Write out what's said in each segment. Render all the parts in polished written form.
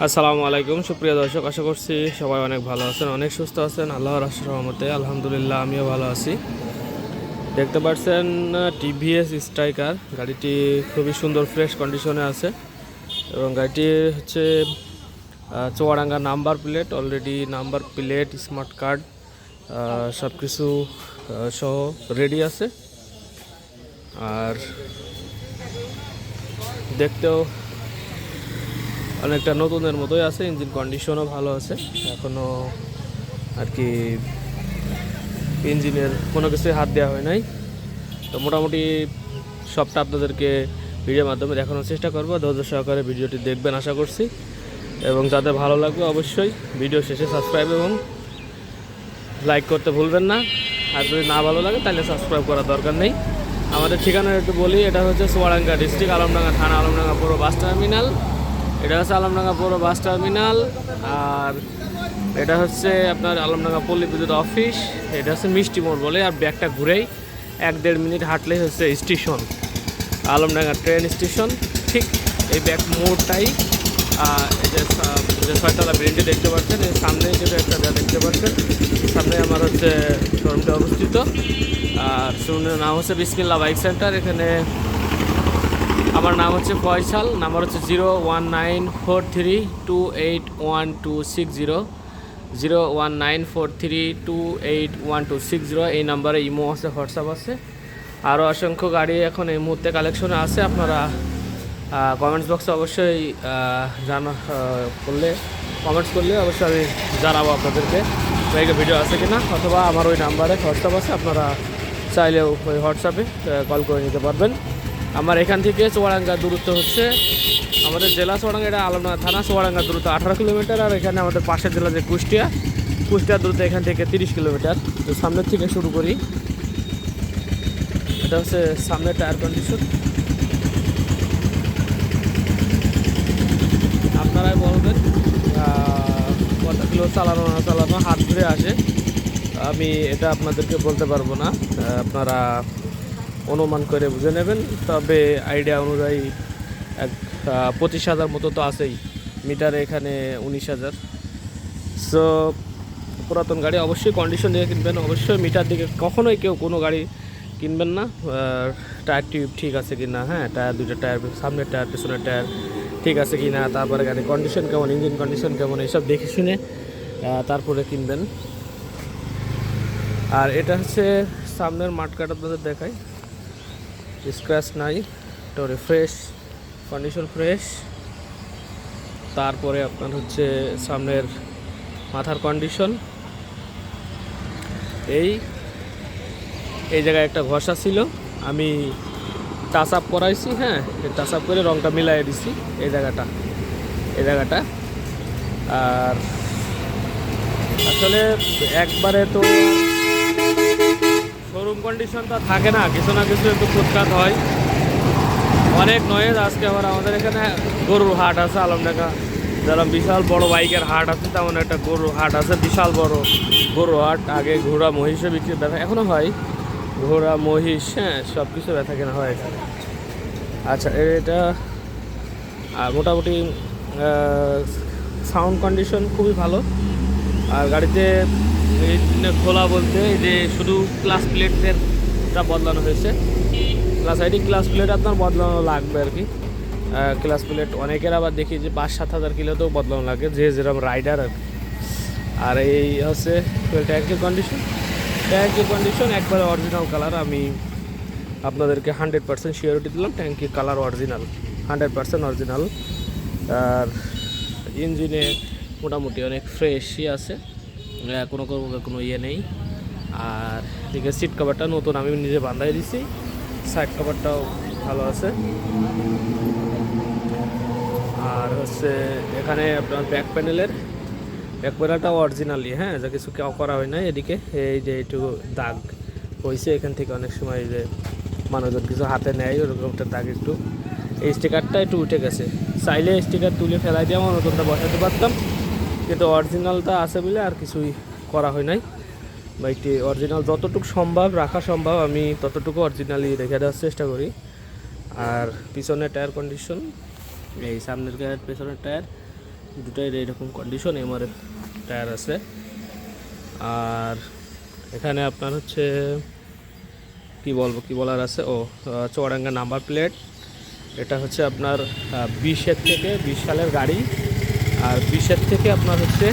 আসসালামু আলাইকুম সুপ্রিয় দর্শক, আশা করছি সবাই অনেক ভালো আছেন, অনেক সুস্থ আছেন। আল্লাহর আশীর্বাদ রহমতে আলহামদুলিল্লাহ আমিও ভালো আছি। দেখতে পাচ্ছেন টিভিএস স্ট্রাইকার গাড়িটি খুবই সুন্দর ফ্রেশ কন্ডিশনে আছে এবং গাড়িটি হচ্ছে Chuadanga number plate, already number plate, smart card সব কিছু সহ রেডি আছে। আর দেখতেও অনেকটা নতুনের মতোই আছে, ইঞ্জিন কন্ডিশনও ভালো আছে, এখনও আর কি ইঞ্জিনের কোনো কিছুই হাত দেওয়া হয় নাই। তো মোটামুটি সবটা আপনাদেরকে ভিডিওর মাধ্যমে দেখানোর চেষ্টা করবো। ধৈর্য সহকারে ভিডিওটি দেখবেন আশা করছি, এবং যাদের ভালো লাগবে অবশ্যই ভিডিও শেষে সাবস্ক্রাইব এবং লাইক করতে ভুলবেন না। আর যদি না ভালো লাগে তাহলে সাবস্ক্রাইব করার দরকার নেই। আমাদের ঠিকানা একটু বলি, এটা হচ্ছে চুয়াডাঙ্গা ডিস্ট্রিক্ট, আলমডাঙ্গা থানা, আলমডাঙ্গা পৌর বাস টার্মিনাল। এটা হচ্ছে আলমডাঙ্গা পৌর বাস টার্মিনাল। আর এটা হচ্ছে আপনার আলমডাঙ্গা পল্লী বিদ্যুৎ অফিস। এটা হচ্ছে মিষ্টি মোড় বলে, আর ব্যাগটা ঘুরেই 1-1.5 মিনিট হাঁটলেই হচ্ছে স্টেশন, আলমডাঙ্গা ট্রেন স্টেশন। ঠিক এই ব্যাগ মোড়টাই এই যে 6তলা বিল্ডিংটি দেখতে পাচ্ছেন, এর সামনে কিন্তু একটা দেখতে পাচ্ছেন, সামনে আমার হচ্ছে শোরুমটা অবস্থিত। আর শোরুমের নাম হচ্ছে বিসমিল্লাহ বাইক সেন্টার। এখানে আমার নাম হচ্ছে ফয়সাল, নাম্বার হচ্ছে 01943281260, 01943281260। এই নাম্বারে ইমো আছে, হোয়াটসঅ্যাপ আছে। আরও অসংখ্য গাড়ি এখন এই মুহূর্তে কালেকশনে আছে। আপনারা কমেন্টস বক্সে অবশ্যই কমেন্টস করলে অবশ্যই আমি জানাবো আপনাদেরকে বাইকের ভিডিও আছে কিনা, অথবা আমার ওই নাম্বারে হোয়াটসঅ্যাপ আছে, আপনারা চাইলেও ওই হোয়াটসঅ্যাপে কল করে নিতে পারবেন। আমার এখান থেকে চুয়াডাঙ্গার দূরত্ব হচ্ছে, আমাদের জেলা চুয়াডাঙ্গা, এটা আলমডাঙ্গা থানা, চুয়াডাঙ্গার দূরত্ব 18 কিলোমিটার। আর এখানে আমাদের পাশের জেলা যে কুষ্টিয়ার দূরত্ব এখান থেকে 30 কিলোমিটার। তো সামনের থেকে শুরু করি। এটা হচ্ছে সামনের টায়ার কন্ডিশন, আপনারাই বলবেন কত কিলো চালানো না চালানো, হাত ধরে আসে, আমি এটা আপনাদেরকে বলতে পারবো না, আপনারা অনুমান করে বুঝে নেবেন। তবে আইডিয়া অনুযায়ী 25,000 মতো তো আছেই, মিটারে এখানে 19,000। সো পুরাতন গাড়ি অবশ্যই কন্ডিশন দিয়ে কিনবেন, অবশ্যই মিটার দিকে কখনোই কেউ কোনো গাড়ি কিনবেন না। টায়ার টিউব ঠিক আছে কি না, হ্যাঁ টায়ার, দুটো টায়ার, সামনের টায়ার পেছনের টায়ার ঠিক আছে কি না, তারপরে গাড়ির কন্ডিশন কেমন, ইঞ্জিন কন্ডিশন কেমন, এইসব দেখে শুনে তারপরে কিনবেন। আর এটা হচ্ছে সামনের মাঠকাট, আপনাদের দেখাই, স্ক্র্যাচ নাই, টোরে ফ্রেশ কন্ডিশন, ফ্রেশ। তারপরে আপনার হচ্ছে সামনের মাথার কন্ডিশন, এই জায়গায় একটা ঘষা ছিল, আমি টাচ আপ করাইছি, হ্যাঁ টাচ আপ করে রংটা মিলাই দিছি এই জায়গাটা। আর আসলে একবারে তো শোরুম কন্ডিশন তো থাকে না, কিছু না কিছু একটু ফুটকাট হয়, অনেক নয়েজ। আজকে আবার আমাদের এখানে গরুর হাট আছে, আলমডাঙ্গা যেরকম বিশাল বড় বাইকের হাট আছে, তেমন একটা গরুর হাট আছে, বিশাল বড় গরুর হাট। আগে ঘোড়া মহিষে বিক্রি দেখা এখনও হয়, ঘোড়া মহিষ, হ্যাঁ সব কিছু ব্যথা কেনা হয় এখানে। আচ্ছা, এটা মোটামুটি সাউন্ড কন্ডিশন খুবই ভালো। আর গাড়িতে খোলা বলতে এই যে শুধু ক্লাস প্লেটটা বদলানো হয়েছে, ক্লাস প্লেট আপনার বদলানো লাগবে আর কি। ক্লাস প্লেট অনেকের আবার দেখি যে 5-7 হাজার কিলোতেও বদলানো লাগে, যে যেরকম রাইডার আর কি। আর এই হচ্ছে ট্যাঙ্কের কন্ডিশন একবারে অরিজিনাল কালার। আমি আপনাদেরকে 100% সিওরিটি দিলাম, ট্যাঙ্কির কালার অরিজিনাল, 100% অরিজিনাল। আর ইঞ্জিনে মোটামুটি অনেক ফ্রেশই আছে, কোনো ইয়ে নেই। আর এদিকে সিট কভারটা নতুন আমি নিজে বাঁধাই দিছি, সাইড কভারটাও ভালো আছে। আর হচ্ছে এখানে আপনার ব্যাক প্যানেলটাও অরিজিনালি, হ্যাঁ যা কিছু করা হয় না। এদিকে এই যে একটু দাগ হয়েছে, এখান থেকে অনেক সময় যে মানুষজন কিছু হাতে নেয়, ওরকম একটা দাগ একটু, এই স্টিকারটা একটু উঠে গেছে, চাইলে স্টিকার তুলে ফেলাই দিয়ে আমার নতুনটা বসাতে পারতাম, কিন্তু অরিজিনালটা আছে বলে আর কিছুই করা হয় নাই। বাইকটি অরিজিনাল যতটুকু সম্ভব রাখা সম্ভব আমি ততটুকু অরিজিনালি রেখে দেওয়ার চেষ্টা করি। আর পিছনের টায়ার কন্ডিশন, এই সামনের টায়ার, পেছনের টায়ার দুটাই এইরকম কন্ডিশন, এমআরএফ টায়ার আছে। আর এখানে আপনার হচ্ছে কি বলার আছে, চুয়াডাঙ্গা নাম্বার প্লেট। এটা হচ্ছে আপনার 20-এর থেকে 20 সালের গাড়ি, আর 20-এর থেকে আপনার হচ্ছে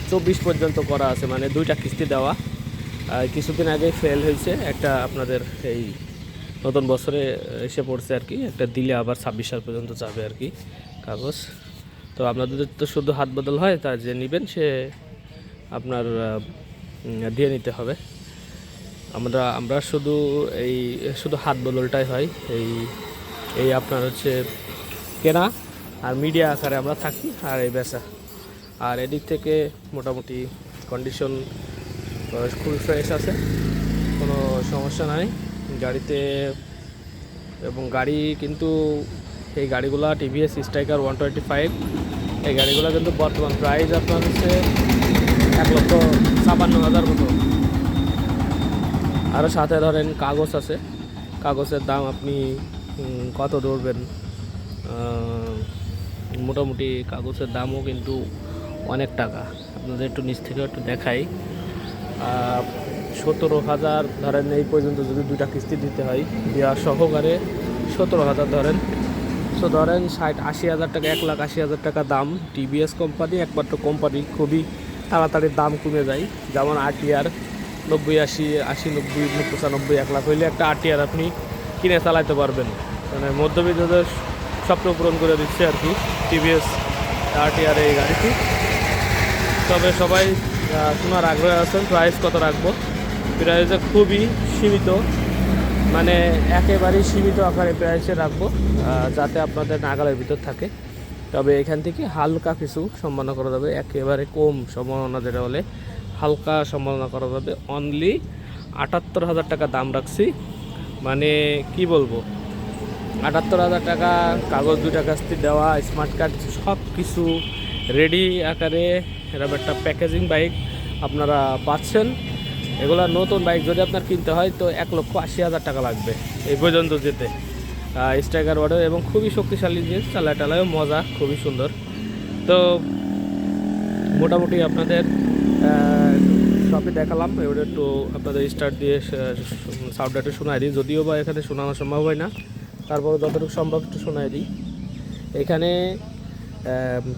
24 পর্যন্ত করা আছে, মানে দুইটা কিস্তি দেওয়া। কিছুদিন আগে ফেল হয়েছে একটা, আপনাদের এই নতুন বছরে এসে পড়ছে আর কি, একটা দিলে আবার 26 সাল পর্যন্ত যাবে আর কি কাগজ। তো আপনাদের তো শুধু হাত বদল হয়, তা যে নেবেন সে আপনার দিয়ে নিতে হবে। আমরা শুধু হাত বদলটাই হয়, এই আপনার হচ্ছে কেনা আর মিডিয়া আকারে আমরা থাকি, আর এই বেচা। আর এদিক থেকে মোটামুটি কন্ডিশন খুব ফ্রেশ আছে, কোনো সমস্যা নাই গাড়িতে। এবং গাড়ি কিন্তু এই গাড়িগুলো টিভিএস স্ট্রাইকার 125, এই গাড়িগুলো কিন্তু বর্তমান প্রাইস আপনার হচ্ছে 1,56,000 মতো। আরও সাথে ধরেন কাগজ আছে, কাগজের দাম আপনি কত ধরবেন, মোটামুটি কাগজের দামও কিন্তু অনেক টাকা। আপনাদের একটু নিচ থেকে একটু দেখাই, 17,000 ধরেন এই পর্যন্ত যদি দুইটা কিস্তি দিতে হয়, দেওয়া সহকারে 17,000 ধরেন। সো ধরেন 60-80,000 টাকা, 1,80,000 টাকা দাম। টিভিএস কোম্পানি একমাত্র কোম্পানি খুবই তাড়াতাড়ি দাম কমে যায়। যেমন আরটিআর 90-80, 90-95, 1 লাখ হইলে একটা আরটিআর আপনি কিনে চালাতে পারবেন, মানে মধ্যবিত্তদের স্বপ্ন পূরণ করে দিচ্ছে আর কি টিভিএস আরটিআর এই গাড়িটি। তবে সবাই শোনার আগ্রহে আছেন প্রাইস কত রাখবো। প্রাইসে খুবই সীমিত, মানে একেবারেই সীমিত আকারে প্রাইসে রাখবো, যাতে আপনাদের নাগালের ভিতর থাকে। তবে এখান থেকে হালকা কিছু সম্ভাবনা করা যাবে, একেবারে কম সম্ভাবনা যেটা বলে হালকা সম্ভাবনা করা যাবে। অনলি 78,000 টাকা দাম রাখছি, মানে কি বলবো, 78,000 টাকা, কাগজ 2টা কিস্তি দেওয়া, স্মার্ট কার্ড সব কিছু রেডি আকারে এরকম একটা প্যাকেজিং বাইক আপনারা পাচ্ছেন। এগুলো নতুন বাইক যদি আপনার কিনতে হয় তো 1,80,000 টাকা লাগবে এই পর্যন্ত যেতে। স্ট্রাইকার মডেল এবং খুবই শক্তিশালী, যে চালায় মজা, খুবই সুন্দর। তো মোটামুটি আপনাদের সবই দেখালাম। এবার একটু আপনাদের স্টার্ট দিয়ে সাউন্ডটা একটু শোনাই দিই, যদিও বা এখানে শোনানো সম্ভব হয় না, তারপরে যতটুকু সম্ভব একটু শোনাই দিই। এখানে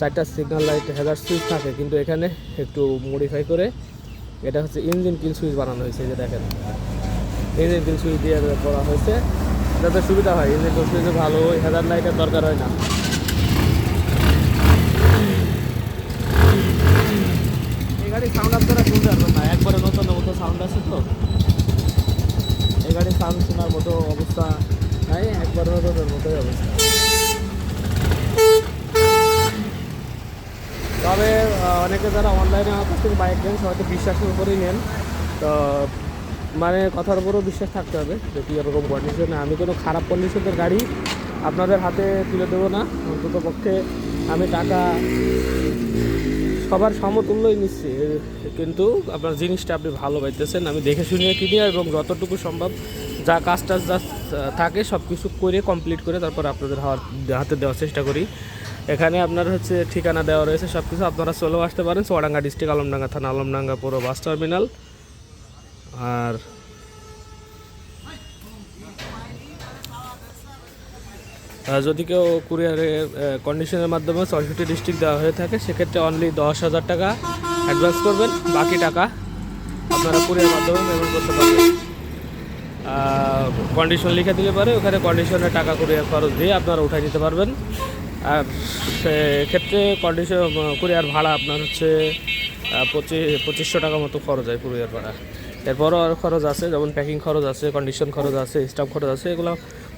4টা সিগন্যাল লাইট হেজার সুইচ থাকে, কিন্তু এখানে একটু মডিফাই করে এটা হচ্ছে ইঞ্জিন কিল সুইচ বানানো হয়েছে। যে দেখেন ইঞ্জিন কিল সুইচ দিয়ে করা হয়েছে যাতে সুবিধা হয়, ইঞ্জিন কিল সুইচে ভালো হেজার লাইটের দরকার হয় না। এই গাড়ির সাউন্ড আপনারা শুনতে পারবেন না, একবারে নতুন মতো সাউন্ড আছে। তো এই গাড়ির সাউন্ড শোনার মতো অবস্থা নাই, একবারে নতুনের মতোই অবস্থা। তবে অনেকে যারা অনলাইনে আমার কাছ থেকে বাইক নেন হয়তো বিশ্বাসের উপরেই নেন, তো মানে কথার উপরেও বিশ্বাস থাকতে হবে যে কী এরকম কন্ডিশনে। আমি কোনো খারাপ কন্ডিশনের গাড়ি আপনাদের হাতে তুলে দেবো না, অন্তত পক্ষে আমি টাকা সবার সমতুল্যই নিচ্ছি, কিন্তু আপনার জিনিসটা আপনি ভালো পাইতেছেন। আমি দেখে শুনিয়ে কিনি এবং যতটুকু সম্ভব যা কাজটা যা থাকে সব কিছু করে কমপ্লিট করে তারপর আপনাদের হাতে দেওয়ার চেষ্টা করি। এখানে আপনার হচ্ছে ঠিকানা দেওয়া রয়েছে, সব কিছু আপনারা চলেও আসতে পারেন। চুয়াডাঙ্গা ডিস্ট্রিক্ট, আলমডাঙ্গা থানা, আলমডাঙ্গা পৌর বাস টার্মিনাল। আর যদি কেউ কুরিয়ারের কন্ডিশনের মাধ্যমে 64 ডিস্ট্রিক্ট দেওয়া হয়ে থাকে, সেক্ষেত্রে অনলি 10,000 টাকা অ্যাডভান্স করবেন, বাকি টাকা আপনারা কুরিয়ার মাধ্যমে পেমেন্ট করতে পারবেন। কন্ডিশন লিখে দিলে পরে ওখানে কন্ডিশনের টাকা কুরিয়ার খরচ দিয়ে আপনারা উঠাই দিতে পারবেন। আর সেক্ষেত্রে কুরিয়ার ভাড়া আপনার হচ্ছে 2500 টাকা মতো খরচ হয় কুরিয়ার ভাড়া। এরপরও আরও খরচ আছে, যেমন প্যাকিং খরচ আছে, কন্ডিশন খরচ আছে, স্টাফ খরচ আছে, এগুলো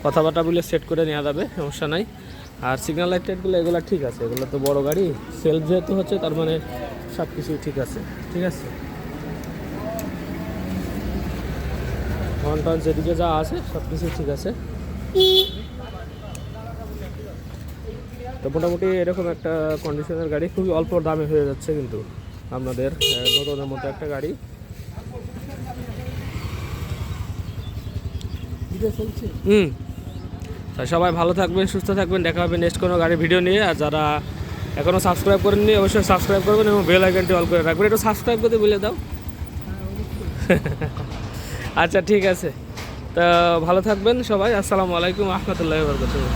কথাবার্তা বলে সেট করে নেওয়া যাবে, সমস্যা নাই। আর সিগন্যাল লাইট টাইটগুলো এগুলো ঠিক আছে, এগুলো তো বড় গাড়ি, সেলফ যেহেতু হচ্ছে তার মানে সব কিছুই ঠিক আছে। ঠিক আছে, হর্ন যেদিকে যা আছে সব কিছুই ঠিক আছে। তো মোটামুটি এরকম একটা কন্ডিশনের গাড়ি খুবই অল্প দামে হয়ে যাচ্ছে, কিন্তু আপনাদের নতুনের মতো একটা গাড়ি। সবাই ভালো থাকবেন, সুস্থ থাকবেন, দেখা হবে নেক্সট কোনো গাড়ির ভিডিও নিয়ে। আর যারা এখনও সাবস্ক্রাইব করেননি অবশ্যই সাবস্ক্রাইব করবেন এবং বেল আইকনটি অল করে রাখবেন। একটু সাবস্ক্রাইব করতে বলে দাও। আচ্ছা ঠিক আছে, তা ভালো থাকবেন সবাই। আসসালামু আলাইকুম রহমতুল্লাহি ওয়া বারাকাতুহু।